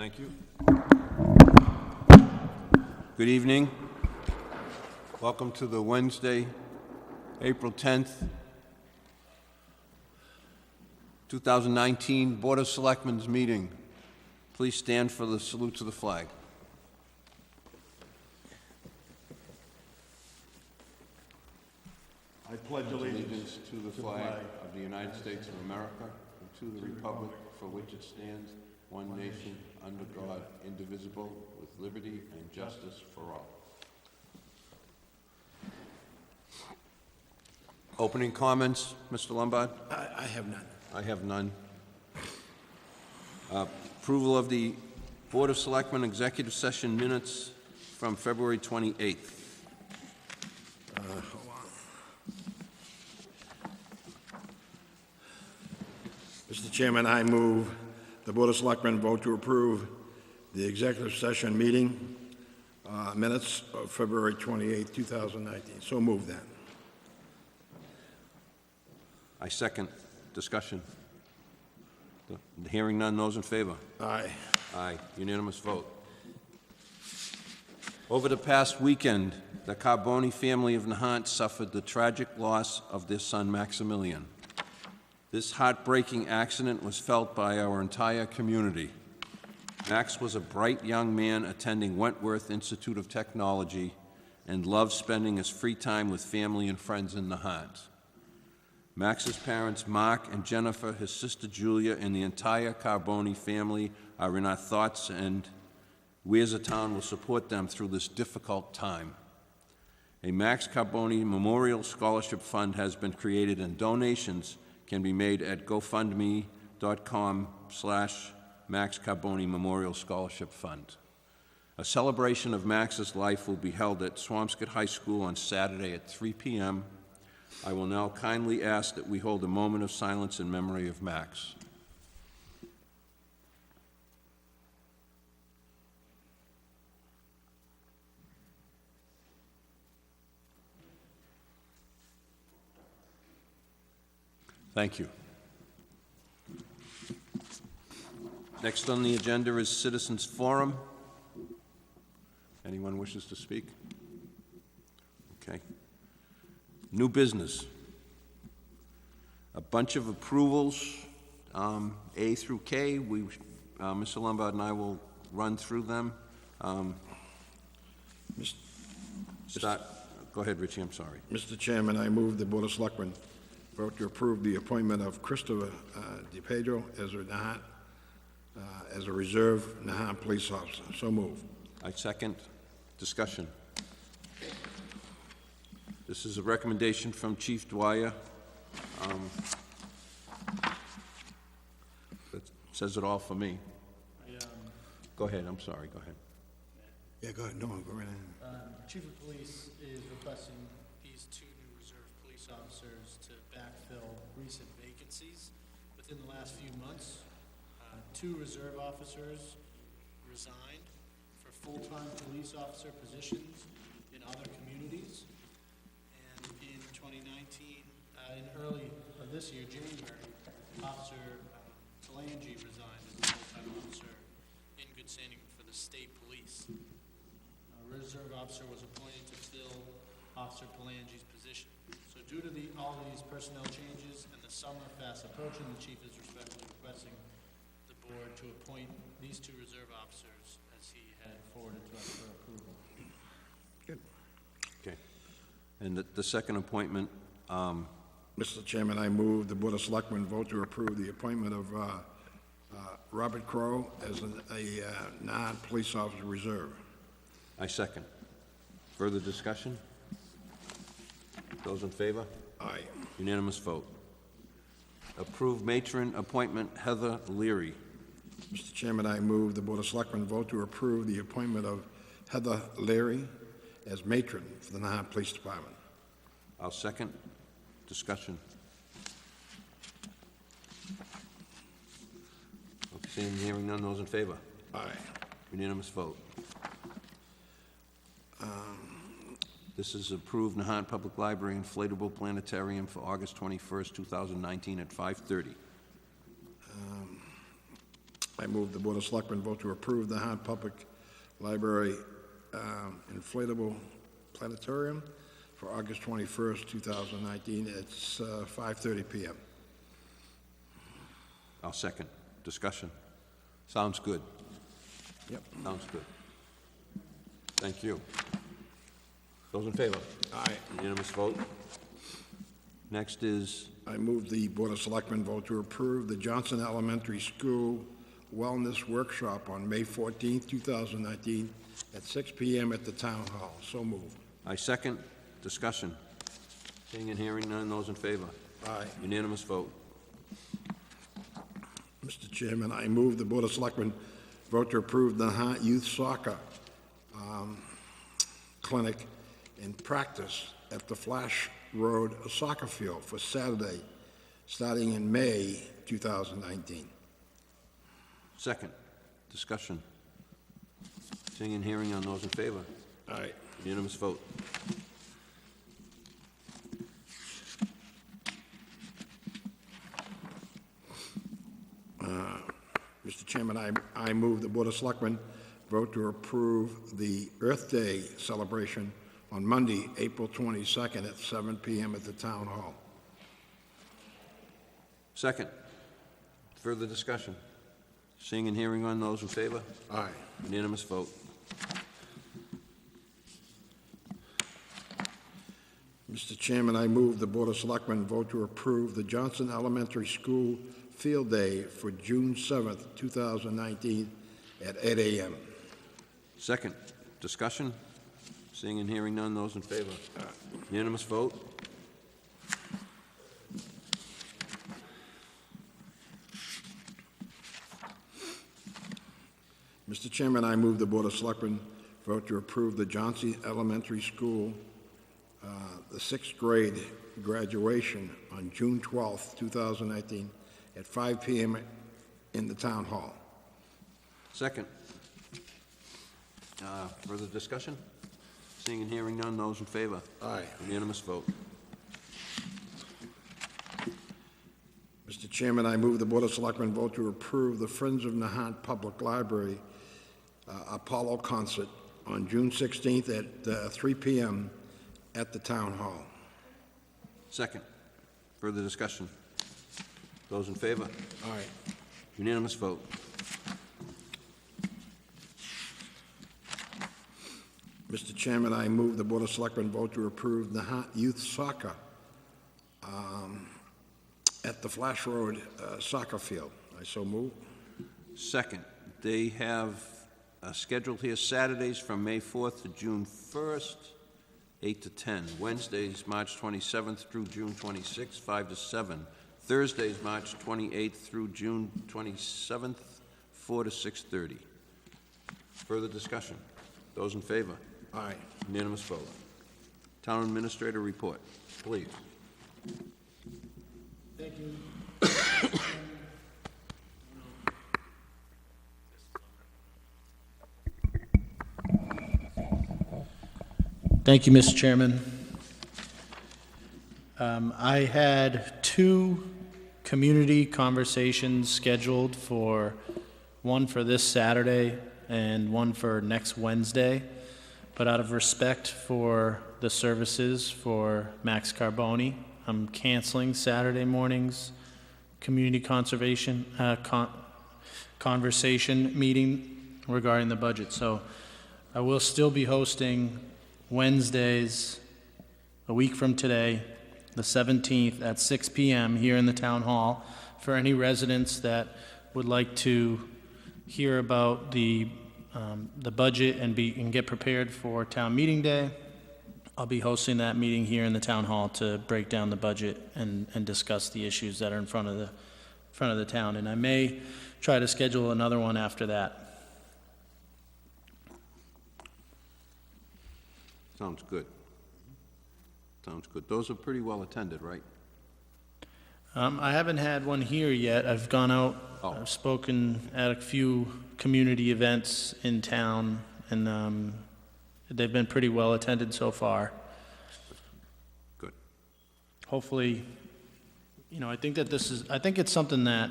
Thank you. Good evening. Welcome to the Wednesday, April 10th, 2019 Board of Selectmen's meeting. Please stand for the salute to the flag. I pledge allegiance To the flag of the United States of America and to the republic for which it stands, one nation, under God, indivisible, with liberty and justice for all. Opening comments, Mr. Lombard? I have none. I have none. Approval of the Board of Selectmen executive session minutes from February 28th. Mr. Chairman, I move the Board of Selectmen vote to approve the executive session meeting minutes of February 28, 2019. So move that. I second. Discussion. Hearing none, those in favor? Aye. Aye. Unanimous vote. Over the past weekend, the Carboni family of Nahant suffered the tragic loss of their son Maximilian. This heartbreaking accident was felt by our entire community. Max was a bright young man attending Wentworth Institute of Technology and loved spending his free time with family and friends in Nahant. Max's parents, Mark and Jennifer, his sister Julia, and the entire Carboni family are in our thoughts, and we as a town will support them through this difficult time. A Max Carboni Memorial Scholarship Fund has been created, and donations can be made at gofundme.com/Max Carboni Memorial Scholarship Fund. A celebration of Max's life will be held at Swampscott High School on Saturday at 3 p.m. I will now kindly ask that we hold a moment of silence in memory of Max. Thank you. Next on the agenda is Citizens Forum. Anyone wishes to speak? Okay. New business. A bunch of approvals, A through K. Mr. Lombard and I will run through them. Go ahead, Richie, I'm sorry. Mr. Chairman, I move the Board of Selectmen vote to approve the appointment of Christopher DePedro as a reserve Nahant police officer. So move. I second. Discussion. This is a recommendation from Chief Dwyer. That says it all for me. Go ahead, I'm sorry, go ahead. Yeah, go ahead. No, go right ahead. Chief of Police is requesting these two new reserve police officers to backfill recent vacancies. Within the last few months, two reserve officers resigned for full-time police officer positions in other communities. And in 2019, in early of this year, January, Officer Palangi resigned as a full-time officer in good standing for the state police. A reserve officer was appointed to fill Officer Palangi's position. So due to all of these personnel changes and the summer fast approaching, the chief is respectfully requesting the board to appoint these two reserve officers as he had forwarded to us for approval. Good. Okay. And the second appointment, Mr. Chairman, I move the Board of Selectmen vote to approve the appointment of Robert Crowe as a non-police officer reserve. I second. Further discussion? Those in favor? Aye. Unanimous vote. Approve matron appointment Heather Leary. Mr. Chairman, I move the Board of Selectmen vote to approve the appointment of Heather Leary as matron for the Nahant Police Department. I'll second. Discussion. Okay, seeing and hearing none, those in favor? Aye. Unanimous vote. This is approved Nahant Public Library Inflatable Planetarium for August 21st, 2019 at 5:30. I move the Board of Selectmen vote to approve the Nahant Public Library inflatable planetarium for August 21st, 2019. It's 5:30 p.m. I'll second. Discussion. Sounds good. Yep. Sounds good. Thank you. Those in favor? Aye. Unanimous vote. Next is, I move the Board of Selectmen vote to approve the Johnson Elementary School Wellness Workshop on May 14th, 2019, at 6 p.m. at the Town Hall. So moved. I second. Discussion. Seeing and hearing none, those in favor? Aye. Unanimous vote. Mr. Chairman, I move the Board of Selectmen vote to approve the Nahant Youth Soccer Clinic in practice at the Flash Road Soccer Field for Saturday, starting in May 2019. Second. Discussion. Seeing and hearing on those in favor? Aye. Unanimous vote. Mr. Chairman, I move the Board of Selectmen vote to approve the Earth Day celebration on Monday, April 22nd at 7 p.m. at the Town Hall. Second. Further discussion. Seeing and hearing on those in favor? Aye. Unanimous vote. Mr. Chairman, I move the Board of Selectmen vote to approve the Johnson Elementary School Field Day for June 7th, 2019 at 8 a.m. Second. Discussion. Seeing and hearing none, those in favor? Unanimous vote. Mr. Chairman, I move the Board of Selectmen vote to approve the Johnson Elementary School, the sixth grade graduation on June 12th, 2019 at 5 p.m. in the Town Hall. Second. Further discussion? Seeing and hearing none, those in favor? Aye. Unanimous vote. Mr. Chairman, I move the Board of Selectmen vote to approve the Friends of Nahant Public Library Apollo concert on June 16th at 3 p.m. at the Town Hall. Second. Further discussion? Those in favor? Aye. Unanimous vote. Mr. Chairman, I move the Board of Selectmen vote to approve Nahant Youth Soccer at the Flash Road Soccer Field. I so move. Second. They have scheduled here Saturdays from May 4th to June 1st, 8 to 10. Wednesdays, March 27th through June 26th, 5 to 7. Thursdays, March 28th through June 27th, 4 to 6:30. Further discussion? Those in favor? Aye. Unanimous vote. Town Administrator report, please. Thank you. Thank you, Mr. Chairman. I had two community conversations scheduled one for this Saturday and one for next Wednesday. But out of respect for the services for Max Carboni, I'm canceling Saturday morning's community conservation conversation meeting regarding the budget. So I will still be hosting Wednesdays, a week from today, the 17th at 6 p.m. here in the Town Hall for any residents that would like to hear about the budget and get prepared for town meeting day. I'll be hosting that meeting here in the Town Hall to break down the budget and discuss the issues that are in front of the town. And I may try to schedule another one after that. Sounds good. Sounds good. Those are pretty well attended, right? I haven't had one here yet. I've gone out, Oh. I've spoken at a few community events in town, and they've been pretty well attended so far. Good. Hopefully, I think it's something that,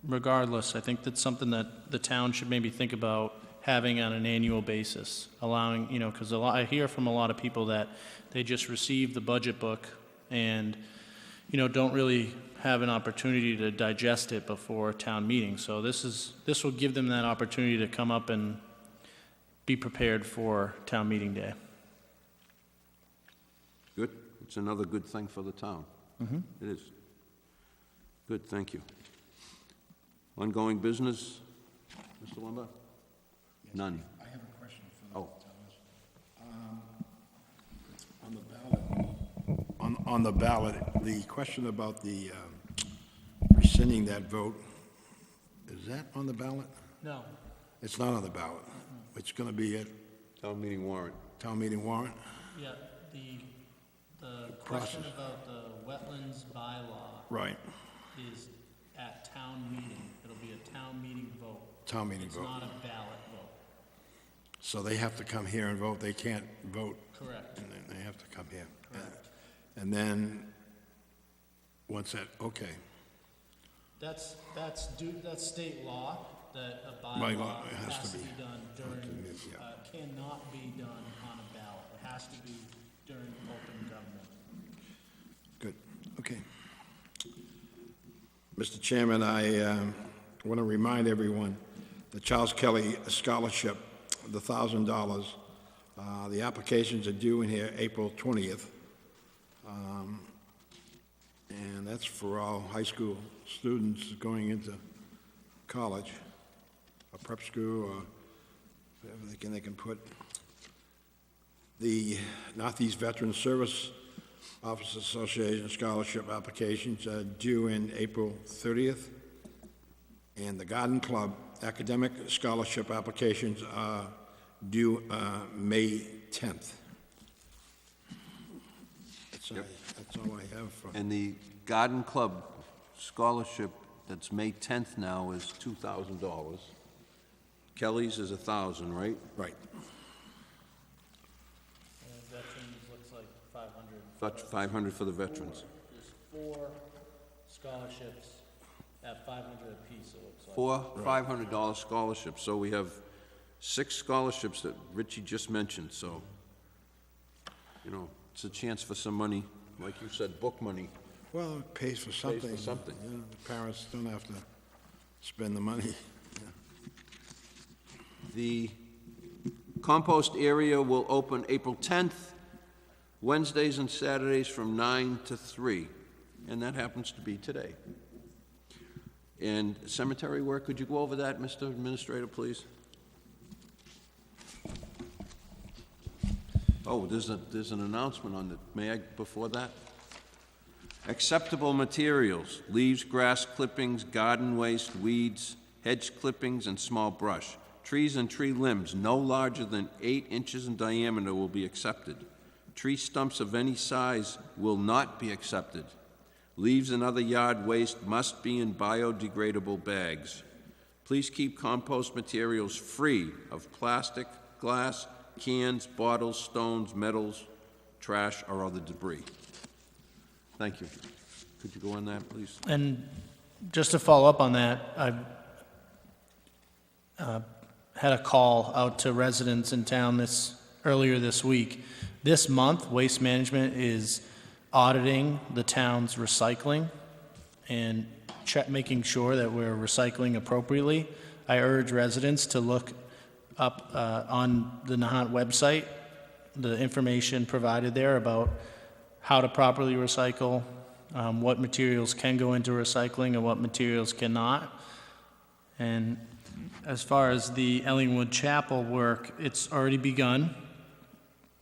regardless, I think that's something that the town should maybe think about having on an annual basis, allowing, because I hear from a lot of people that they just receive the budget book and, don't really have an opportunity to digest it before town meeting. So this will give them that opportunity to come up and be prepared for town meeting day. Good. It's another good thing for the town. It is. Good, thank you. Ongoing business, Mr. Lumber? None. I have a question for Oh. On the ballot. On the ballot, the question about the rescinding that vote, is that on the ballot? No. It's not on the ballot. It's going to be at Town meeting warrant. town meeting warrant? Yeah, the question Process. about the wetlands bylaw Right, is at town meeting. It'll be a town meeting vote. town meeting It's vote. not a ballot vote. So they have to come here and vote. They can't vote, Correct. and then they have to come here. Correct. And then, once that, okay. That's state law, that a By law, bylaw it has has to to be. be done during, Yeah. cannot be done on a ballot. It has to be during open government. Good, okay. Mr. Chairman, I want to remind everyone, the Charles Kelly Scholarship, the $1,000, the applications are due in here April 20th. And that's for all high school students going into college, or prep school, or whatever they can put. The Northeast Veteran Service Officers Association scholarship applications are due in April 30th. And the Garden Club academic scholarship applications are due May 10th. That's all I have for, And the Garden Club scholarship that's May 10th now is $2,000. Kelly's is $1,000, right? right. And veterans looks like 500. That's 500 for the veterans. There's 4 scholarships at 500 apiece, it looks like. 4 $500 scholarships, so we have 6 scholarships that Richie just mentioned, so, it's a chance for some money, like you said, book money. Well, it pays for something. something. Yeah, the parents don't have to spend the money. The compost area will open April 10th, Wednesdays and Saturdays from 9 to 3, and that happens to be today. And cemetery work, could you go over that, Mr. Administrator, please? Oh, there's an announcement on the, may I, before that? Acceptable materials: leaves, grass clippings, garden waste, weeds, hedge clippings, and small brush. Trees and tree limbs no larger than 8 inches in diameter will be accepted. Tree stumps of any size will not be accepted. Leaves and other yard waste must be in biodegradable bags. Please keep compost materials free of plastic, glass, cans, bottles, stones, metals, trash, or other debris. Thank you. Could you go on that, please? And just to follow up on that, I've had a call out to residents in town earlier this week. This month, Waste Management is auditing the town's recycling and making sure that we're recycling appropriately. I urge residents to look up on the Nahant website, the information provided there about how to properly recycle, what materials can go into recycling and what materials cannot. And as far as the Ellingwood Chapel work, it's already begun.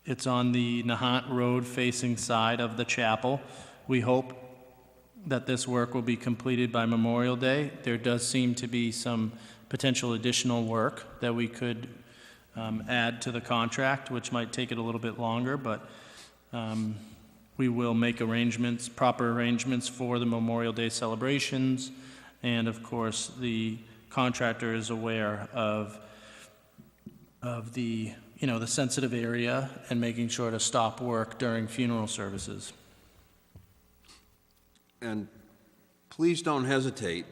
It's on the Nahant Road facing side of the chapel. We hope that this work will be completed by Memorial Day. There does seem to be some potential additional work that we could add to the contract, which might take it a little bit longer, but we will make arrangements, proper arrangements for the Memorial Day celebrations. And of course, the contractor is aware of the, the sensitive area and making sure to stop work during funeral services. And please don't hesitate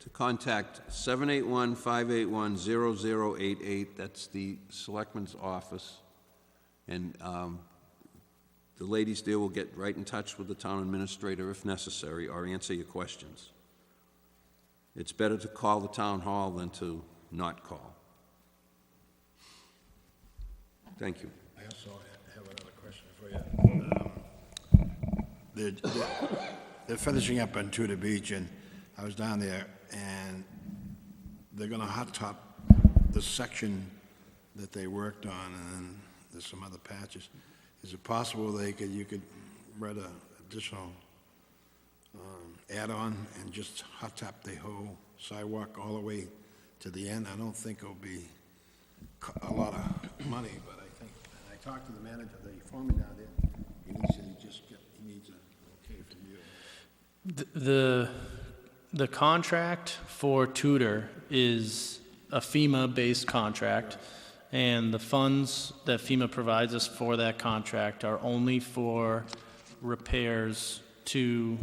to contact 781-581-0088. That's the Selectmen's office. And the ladies there will get right in touch with the town administrator if necessary, or answer your questions. It's better to call the town hall than to not call. Thank you. I also have another question for you. They're finishing up on Tudor Beach, and I was down there, and they're gonna hot top the section that they worked on, and then there's some other patches. Is it possible you could write a additional add-on and just hot top the whole sidewalk all the way to the end? I don't think it'll be a lot of money, but I think, and I talked to the manager, the foreman down there, and he said he needs an okay from you. The contract for Tudor is a FEMA-based contract, and the funds that FEMA provides us for that contract are only for repairs to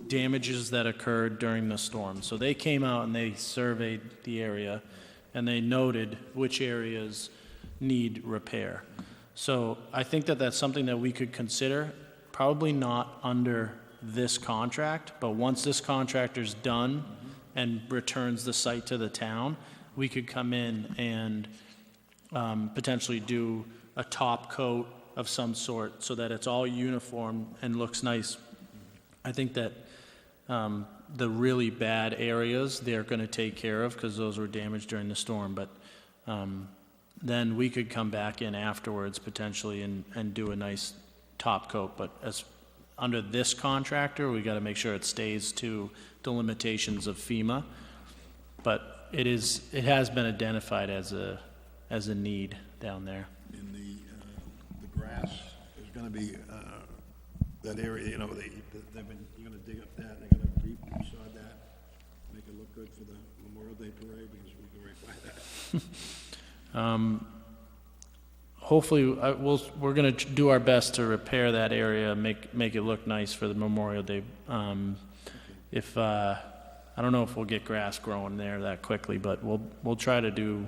damages that occurred during the storm. So they came out and they surveyed the area, and they noted which areas need repair. So I think that that's something that we could consider, probably not under this contract, but once this contractor's done and returns the site to the town, we could come in and potentially do a top coat of some sort so that it's all uniform and looks nice. I think that the really bad areas they're going to take care of because those were damaged during the storm, but then we could come back in afterwards potentially and do a nice top coat. But as under this contractor, we got to make sure it stays to the limitations of FEMA. But it has been identified as a need down there. In the grass, there's gonna be, that area, you're gonna dig up that, and they're gonna resod that, make it look good for the Memorial Day parade, because we go right by that. Hopefully, we're going to do our best to repair that area, make it look nice for the Memorial Day. If I don't know if we'll get grass growing there that quickly, but we'll try to do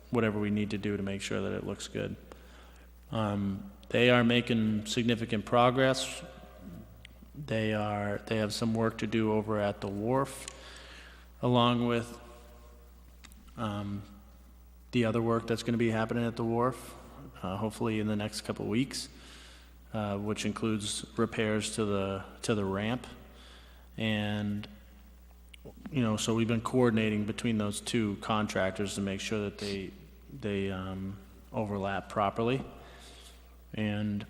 whatever we need to do to make sure that it looks good. They are making significant progress. They have some work to do over at the wharf, along with the other work that's going to be happening at the wharf. Hopefully in the next couple of weeks, which includes repairs to the ramp, and so we've been coordinating between those two contractors to make sure that they overlap properly, and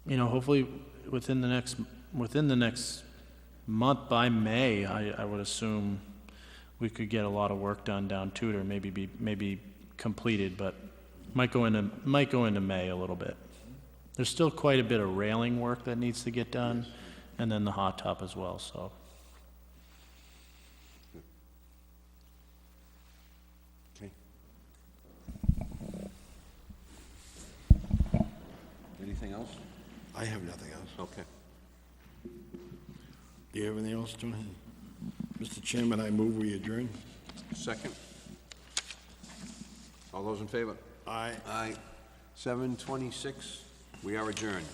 hopefully within the next month, by May, I would assume we could get a lot of work done down Tudor, maybe completed, but might go into May a little bit. There's still quite a bit of railing work that needs to get done, and then the hot top as well, so. Okay. Anything else? I have nothing else. Okay. Do you have anything else, Tony? Mr. Chairman, I move we adjourn. Second. All those in favor? Aye. Aye. 7:26, we are adjourned.